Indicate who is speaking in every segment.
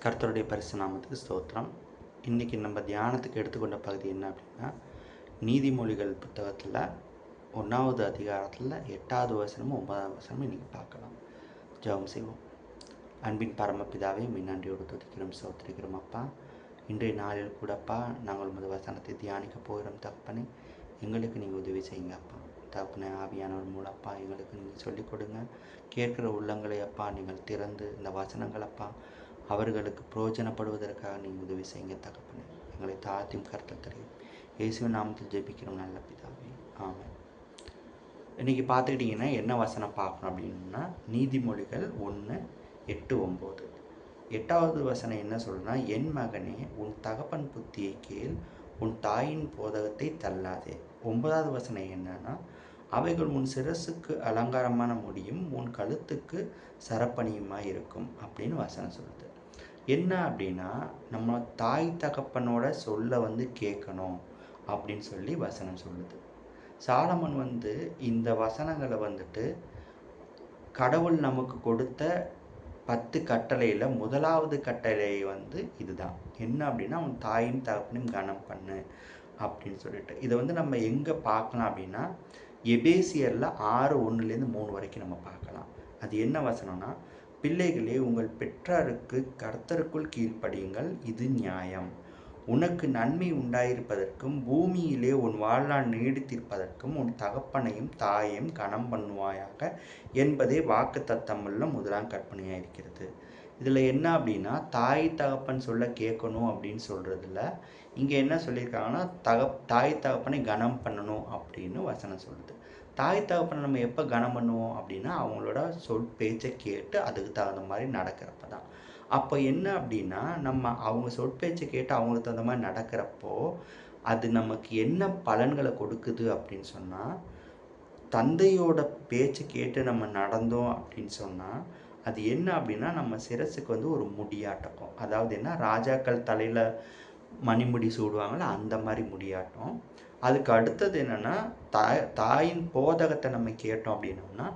Speaker 1: கர்த்தருடைய பரிசு நாமத்துக்கு ஸ்தோத்திரம். இன்றைக்கி நம்ம தியானத்துக்கு எடுத்துக்கொண்ட பகுதி என்ன அப்படின்னா, நீதிமொழிகள் புத்தகத்தில் 1வது அதிகாரத்தில் 8வது வசனமும் 9வது வசனமும் இன்றைக்கி பார்க்கலாம். ஜெபம் செய்வோம். அன்பின் பரமபிதாவே, நன்றியோடு துதிக்கிறோம், ஸ்தோத்திரிக்கிறோம் அப்பா. இன்றைய நாளில் கூடப்பா நாங்கள் உமது வசனத்தை தியானிக்க போகிறோம் தகப்பனே. எங்களுக்கு நீங்கள் உதவி செய்யுங்க அப்பா. தகப்பனே, ஆவியானவர் மூலப்பா எங்களுக்கு நீங்கள் சொல்லிக் கொடுங்க. கேட்குற உள்ளங்களை அப்பா நீங்கள் திறந்து இந்த வசனங்களப்பா அவர்களுக்கு பிரயோஜனப்படுவதற்காக நீங்கள் உதவி செய்யுங்க தகப்பனே. எங்களை தாழ்த்தியும் கர்த்தர் தெரியும் இயேசுவின் நாமத்தில் ஜெபிக்கிறோம் நல்ல பிதாவே, ஆமென். இன்றைக்கி பார்த்துக்கிட்டிங்கன்னா என்ன வசனம் பார்க்கணும் அப்படின்னா, நீதிமொழிகள் 1:8-9. 8வது வசனம் என்ன சொல்லுன்னா, என் மகனே உன் தகப்பன் புத்தியை கேள், உன் தாயின் போதகத்தை தள்ளாதே. 9வது வசனம் என்னன்னா, அவைகள் உன் சிரசுக்கு அலங்காரமான முடியும், உன் கழுத்துக்கு சரப்பணியுமாய் இருக்கும் அப்படின்னு வசனம் சொல்லுது. என்ன அப்படின்னா, நம்ம தாய் தகப்பனோட சொல்ல கேட்கணும் அப்படின்னு சொல்லி வசனம் சொல்லுது. சாலமன் இந்த வசனங்களை கடவுள் நமக்கு கொடுத்த 10 கட்டளையில் முதலாவது கட்டளை இதுதான். என்ன அப்படின்னா, உன் தாயும் தகப்பனையும் கனம் பண்ணு அப்படின்னு சொல்லிட்டு இதை நம்ம எங்கே பார்க்கலாம் அப்படின்னா, எபேசியரில் 6:1-3 வரைக்கும் நம்ம பார்க்கலாம். அது என்ன வசனம்னா, பிள்ளைகளே உங்கள் பெற்றாருக்கு கர்த்தருக்குள் கீழ்ப்படியுங்கள், இது நியாயம். உனக்கு நன்மை உண்டாயிருப்பதற்கும் பூமியிலே உன் வாழ்நாள் நீடித்திருப்பதற்கும் உன் தகப்பனையும் தாயையும் கனம் பண்ணுவாயாக என்பதே வாக்கு தத்தமுள்ள முதலாம் கற்பனையாக இருக்கிறது. இதில் என்ன அப்படின்னா, தாய் தகப்பன் சொல்ல கேட்கணும் அப்படின்னு சொல்கிறதுல இங்கே என்ன சொல்லியிருக்காங்கன்னா, தாய் தகப்பனை கனம் பண்ணணும் அப்படின்னு வசனம் சொல்லுது. தாய் தகப்பனை நம்ம எப்போ கனம் பண்ணுவோம் அப்படின்னா, அவங்களோட சொல் பேச்சை கேட்டு அதுக்கு தகுந்த மாதிரி நடக்கிறப்ப தான். அப்போ என்ன அப்படின்னா, நம்ம அவங்க சொல் பேச்சை கேட்டு அவங்களுக்கு தகுந்த மாதிரி நடக்கிறப்போ அது நமக்கு என்ன பலன்களை கொடுக்குது அப்படின்னு சொன்னால், தந்தையோட பேச்சை கேட்டு நம்ம நடந்தோம் அப்படின்னு சொன்னால் அது என்ன அப்படின்னா, நம்ம சிரசுக்கு ஒரு முடியாட்டம். அதாவது என்ன, ராஜாக்கள் தலையில் மணிமுடி சூடுவாங்கள அந்த மாதிரி முடியாட்டம். அதுக்கு அடுத்தது என்னென்னா, தாயின் போதகத்தை நம்ம கேட்டோம் அப்படின்னோம்னா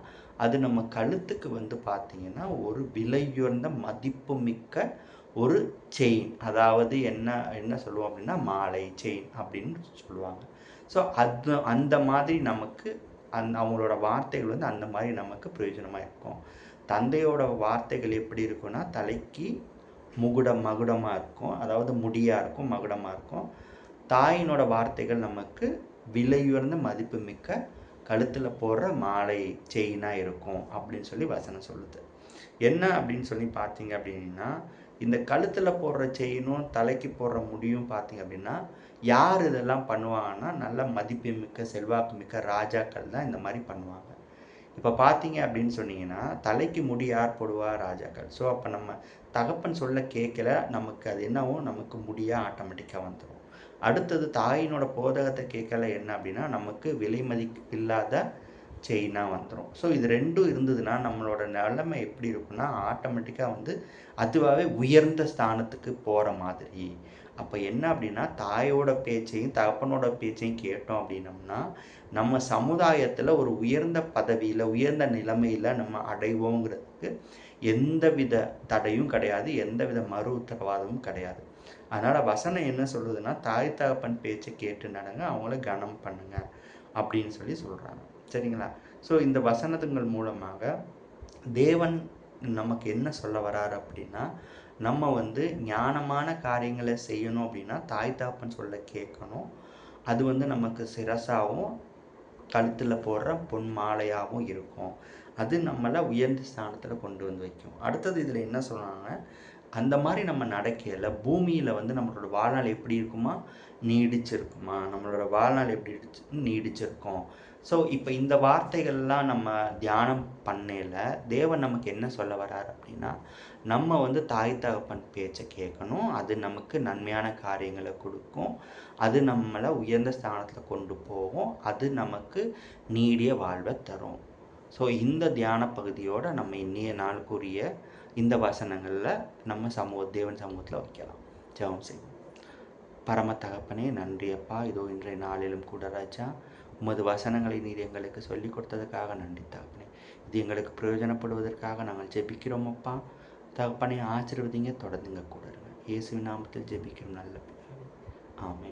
Speaker 1: அது நம்ம கழுத்துக்கு பார்த்திங்கன்னா ஒரு விலையுயர்ந்த மதிப்பு மிக்க ஒரு செயின். அதாவது என்ன சொல்லுவோம் அப்படின்னா, மாலை செயின் அப்படின்னு சொல்லுவாங்க. ஸோ அந்த மாதிரி நமக்கு அவங்களோட வார்த்தைகள் அந்த மாதிரி நமக்கு பிரயோஜனமாக இருக்கும். தந்தையோட வார்த்தைகள் எப்படி இருக்குன்னா, தலைக்கு மகுடமாக இருக்கும், அதாவது முடியாக இருக்கும், மகுடமாக இருக்கும். தாயினோட வார்த்தைகள் நமக்கு விலையுயர்ந்த மதிப்பு மிக்க கழுத்தில் போடுற மாலை செயினாக இருக்கும் அப்படின்னு சொல்லி வசனம் சொல்லுது. என்ன அப்படின்னு சொல்லி பார்த்தீங்க அப்படின்னா, இந்த கழுத்தில் போடுற செயினும் தலைக்கு போடுற முடியும் பார்த்தீங்க அப்படின்னா, யார் இதெல்லாம் பண்ணுவாங்கன்னா, நல்ல மதிப்பு மிக்க செல்வாக்கு மிக்க ராஜாக்கள் தான் இந்த மாதிரி பண்ணுவாங்க. இப்போ பார்த்தீங்க அப்படின்னு சொன்னீங்கன்னா, தலைக்கு முடி யார் போடுவா? ராஜாக்கள். ஸோ அப்போ நம்ம தகப்பன் சொல்ல கேட்கல, நமக்கு அது என்னவோ நமக்கு முடியாக ஆட்டோமேட்டிக்காக வந்துடும். அடுத்தது தாயினோட போதகத்தை கேட்கல என்ன அப்படின்னா, நமக்கு விலை மதிப்பில்லாத செயினாக வந்துடும். ஸோ இது ரெண்டும் இருந்ததுன்னா நம்மளோட நிலைமை எப்படி இருக்குன்னா, ஆட்டோமேட்டிக்காக அதுவாகவே உயர்ந்த ஸ்தானத்துக்கு போகிற மாதிரி. அப்போ என்ன அப்படின்னா, தாயோட பேச்சையும் தகப்பனோட பேச்சையும் கேட்டோம் அப்படின்னம்னா, நம்ம சமுதாயத்தில் ஒரு உயர்ந்த பதவியில் உயர்ந்த நிலைமையில் நம்ம அடைவோங்கிறதுக்கு எந்தவித தடையும் கிடையாது, எந்தவித மறு உத்தரவாதமும் கிடையாது. அதனால் வசனம் என்ன சொல்லுதுன்னா, தாய் தகப்பன் பேச்சை கேட்டு நடங்க, அவங்கள கனம் பண்ணுங்க அப்படின்னு சொல்லி சொல்கிறாங்க. சரிங்களா? ஸோ இந்த வசனத்துங்கள் மூலமாக தேவன் நமக்கு என்ன சொல்ல வராரு அப்படின்னா, நம்ம ஞானமான காரியங்களை செய்யணும் அப்படின்னா தாய் தகப்பன் சொல்ல கேட்கணும். அது நமக்கு சிரசாகவும் கழுத்தில் போடுற பொன் மாலையாகவும் இருக்கும். அது நம்மளை உயர்ந்த ஸ்தானத்தில் கொண்டு வைக்கும். அடுத்தது இதில் என்ன சொல்கிறாங்க, அந்த மாதிரி நம்ம நடக்கையில் பூமியில் நம்மளோட வாழ்நாள் எப்படி இருக்குமா? நீடிச்சிருக்குமா? நம்மளோட வாழ்நாள் எப்படி நீடிச்சிருக்கும். ஸோ இப்போ இந்த வார்த்தைகள்லாம் நம்ம தியானம் பண்ணையில் தேவன் நமக்கு என்ன சொல்ல வர்றாரு அப்படின்னா, நம்ம தாய் தகப்பன் பேச்சை கேட்கணும். அது நமக்கு நன்மையான காரியங்களை கொடுக்கும். அது நம்மளை உயர்ந்த ஸ்தானத்தில் கொண்டு போகும். அது நமக்கு நீடிய வாழ்வை தரும். ஸோ இந்த தியான பகுதியோடு நம்ம இன்னைய நாளுக்குரிய இந்த வசனங்களில் நம்ம தேவன் சமூகத்தில் வைக்கலாம். ஜெபம் செய்வோம். பரம தகப்பனே, நன்றி அப்பா. இதோ இன்றைய நாளிலும் கூட ராஜா, உமது வசனங்களை நீர் எங்களுக்கு சொல்லிக் கொடுத்ததுக்காக நன்றி தகப்பனே. இது எங்களுக்கு பிரயோஜனப்படுவதற்காக நாங்கள் ஜெபிக்கிறோம் அப்பா. தகப்பனை ஆசீர்வதிங்க, தொடர்ந்துங்க கூட இருங்க. இயேசுவின் நாமத்தில் ஜெபிக்கிறோம் நல்ல பிதாவே. ஆமென்.